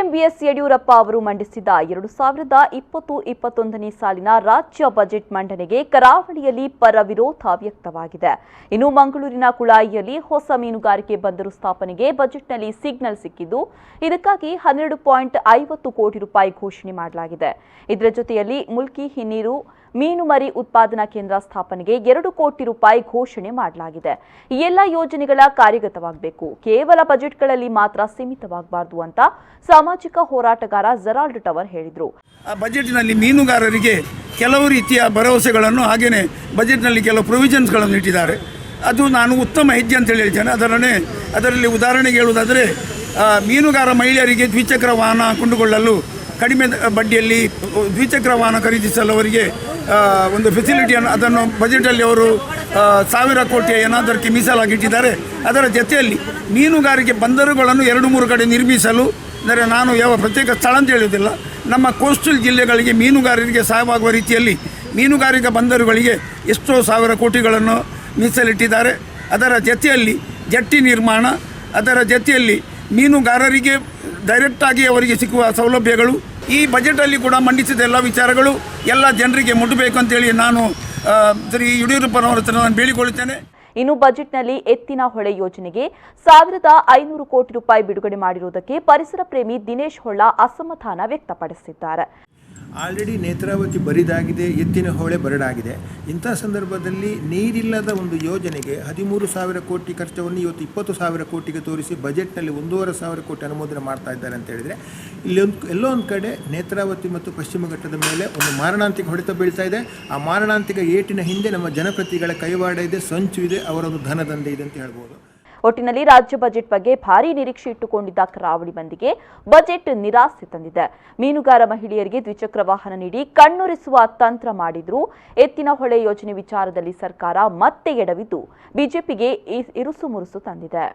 CM BS Yediyurappa ಅವರು ಮಂಡಿಸಿದ 2020-21ನೇ ಸಾಲಿನ ರಾಜ್ಯ ಬಜೆಟ್ ಮಂಡನೆಗೆ ಕರಾವಳಿಯಲ್ಲಿ ಪರ ವಿರೋಧ ವ್ಯಕ್ತವಾಗಿದೆ. ಇನ್ನು ಮಂಗಳೂರಿನ ಕುಳಾಯಿಯಲ್ಲಿ ಹೊಸ ಮೀನುಗಾರಿಕೆ ಬಂದರು ಸ್ಥಾಪನೆಗೆ ಬಜೆಟ್ನಲ್ಲಿ ಸಿಗ್ನಲ್ ಸಿಕ್ಕಿದ್ದು, ಇದಕ್ಕಾಗಿ 12.50 ಕೋಟಿ ರೂಪಾಯಿ ಘೋಷಣೆ ಮಾಡಲಾಗಿದೆ. ಇದರ ಜೊತೆಯಲ್ಲಿ ಮುಲ್ಕಿ ಹಿನ್ನೀರು ಮೀನುಮರಿ ಉತ್ಪಾದನಾ ಕೇಂದ್ರ ಸ್ಥಾಪನೆಗೆ 2 ಕೋಟಿ ರೂಪಾಯಿ ಘೋಷಣೆ ಮಾಡಲಾಗಿದೆ. ಈ ಎಲ್ಲ ಯೋಜನೆಗಳ ಕಾರ್ಯಗತವಾಗಬೇಕು, ಕೇವಲ ಬಜೆಟ್ಗಳಲ್ಲಿ ಮಾತ್ರ ಸೀಮಿತವಾಗಬಾರದು ಅಂತ ಸಾಮಾಜಿಕ ಹೋರಾಟಗಾರ ಜೆರಾಲ್ಡ್ ಟವರ್ ಹೇಳಿದರು. ಬಜೆಟ್ನಲ್ಲಿ ಮೀನುಗಾರರಿಗೆ ಕೆಲವು ರೀತಿಯ ಭರವಸೆಗಳನ್ನು ಹಾಗೆಯೇ ಬಜೆಟ್ನಲ್ಲಿ ಕೆಲವು ಪ್ರೊವಿಷನ್ಸ್ಗಳನ್ನು ಇಟ್ಟಿದ್ದಾರೆ. ಅದು ನಾನು ಉತ್ತಮ ಹೆಜ್ಜೆ ಅಂತೇಳಿ ಹೇಳ್ತೇನೆ. ಅದರಲ್ಲಿ ಉದಾಹರಣೆಗೆ ಹೇಳುವುದಾದರೆ, ಮೀನುಗಾರ ಮಹಿಳೆಯರಿಗೆ ದ್ವಿಚಕ್ರ ವಾಹನ ಕೊಂಡುಕೊಳ್ಳಲು ಕಡಿಮೆ ಬಡ್ಡಿಯಲ್ಲಿ ದ್ವಿಚಕ್ರ ವಾಹನ ಖರೀದಿಸಲು ಅವರಿಗೆ ಒಂದು ಫೆಸಿಲಿಟಿಯನ್ನು ಅದನ್ನು ಬಜೆಟಲ್ಲಿ ಅವರು 1000 ಕೋಟಿ ಏನಾದಕ್ಕೆ ಮೀಸಲಾಗಿಟ್ಟಿದ್ದಾರೆ. ಅದರ ಜೊತೆಯಲ್ಲಿ ಮೀನುಗಾರಿಕೆ ಬಂದರುಗಳನ್ನು 2-3 ಕಡೆ ನಿರ್ಮಿಸಲು, ಅಂದರೆ ನಾನು ಯಾವ ಪ್ರತ್ಯೇಕ ಸ್ಥಳ ಅಂತ ಹೇಳುವುದಿಲ್ಲ, ನಮ್ಮ ಕೋಸ್ಟಲ್ ಜಿಲ್ಲೆಗಳಿಗೆ ಮೀನುಗಾರರಿಗೆ ಸಹಾಯವಾಗುವ ರೀತಿಯಲ್ಲಿ ಮೀನುಗಾರಿಕಾ ಬಂದರುಗಳಿಗೆ ಎಷ್ಟೋ 1000 ಕೋಟಿಗಳನ್ನು ಮೀಸಲಿಟ್ಟಿದ್ದಾರೆ. ಅದರ ಜೊತೆಯಲ್ಲಿ ಜಟ್ಟಿ ನಿರ್ಮಾಣ, ಅದರ ಜೊತೆಯಲ್ಲಿ ಮೀನುಗಾರರಿಗೆ ಡೈರೆಕ್ಟಾಗಿ ಅವರಿಗೆ ಸಿಕ್ಕುವ ಸೌಲಭ್ಯಗಳು, ಈ ಬಜೆಟಲ್ಲಿ ಕೂಡ ಮಂಡಿಸಿದ ಎಲ್ಲ ವಿಚಾರಗಳು ಎಲ್ಲ ಜನರಿಗೆ ಮುಟ್ಟಬೇಕು ಅಂತೇಳಿ ನಾನು ಶ್ರೀ ಯಡಿಯೂರಪ್ಪನವರ ಹತ್ರ ನಾನು ಬೇಡಿಕೊಳ್ಳುತ್ತೇನೆ. ಇನ್ನು ಬಜೆಟ್ನಲ್ಲಿ ಎತ್ತಿನ ಹೊಳೆ ಯೋಜನೆಗೆ 1500 ಕೋಟಿ ರೂಪಾಯಿ ಬಿಡುಗಡೆ ಮಾಡಿರುವುದಕ್ಕೆ ಪರಿಸರ ಪ್ರೇಮಿ ದಿನೇಶ್ ಹೊಳ್ಳ ಅಸಮಾಧಾನ ವ್ಯಕ್ತಪಡಿಸಿದ್ದಾರೆ. ಆಲ್ರೆಡಿ ನೇತ್ರಾವತಿ ಬರಿದಾಗಿದೆ, ಎತ್ತಿನ ಹೊಳೆ ಬರಡಾಗಿದೆ. ಇಂಥ ಸಂದರ್ಭದಲ್ಲಿ ನೀರಿಲ್ಲದ ಒಂದು ಯೋಜನೆಗೆ 13,000 ಕೋಟಿ ಖರ್ಚವನ್ನು ಇವತ್ತು 20,000 ಕೋಟಿಗೆ ತೋರಿಸಿ ಬಜೆಟ್ನಲ್ಲಿ 1,500 ಕೋಟಿ ಅನುಮೋದನೆ ಮಾಡ್ತಾ ಇದ್ದಾರೆ ಅಂತ ಹೇಳಿದರೆ, ಎಲ್ಲೋ ಒಂದು ಕಡೆ ನೇತ್ರಾವತಿ ಮತ್ತು ಪಶ್ಚಿಮ ಘಟ್ಟದ ಮೇಲೆ ಒಂದು ಮಾರಣಾಂತಿಕ ಹೊಡೆತ ಬೀಳ್ತಾ ಇದೆ. ಆ ಮಾರಣಾಂತಿಕ ಏಟಿನ ಹಿಂದೆ ನಮ್ಮ ಜನಪ್ರತಿಗಳ ಕೈವಾಡ ಇದೆ, ಸಂಚು ಇದೆ, ಅವರ ಒಂದು ಧನದಂಧೆ ಇದೆ ಅಂತ ಹೇಳ್ಬೋದು. ಒಟ್ಟಿನಲ್ಲಿ ರಾಜ್ಯ ಬಜೆಟ್ ಬಗ್ಗೆ ಭಾರೀ ನಿರೀಕ್ಷೆ ಇಟ್ಟುಕೊಂಡಿದ್ದ ಕರಾವಳಿ ಮಂದಿಗೆ ಬಜೆಟ್ ನಿರಾಸೆ ತಂದಿದೆ. ಮೀನುಗಾರ ಮಹಿಳೆಯರಿಗೆ ದ್ವಿಚಕ್ರ ವಾಹನ ನೀಡಿ ಕಣ್ಣೊರೆಸುವ ತಂತ್ರ ಮಾಡಿದ್ರು. ಎತ್ತಿನ ಹೊಳೆ ಯೋಜನೆ ವಿಚಾರದಲ್ಲಿ ಸರ್ಕಾರ ಮತ್ತೆ ಎಡವಿದ್ದು ಬಿಜೆಪಿಗೆ ಇರುಸು ಮುರುಸು ತಂದಿದೆ.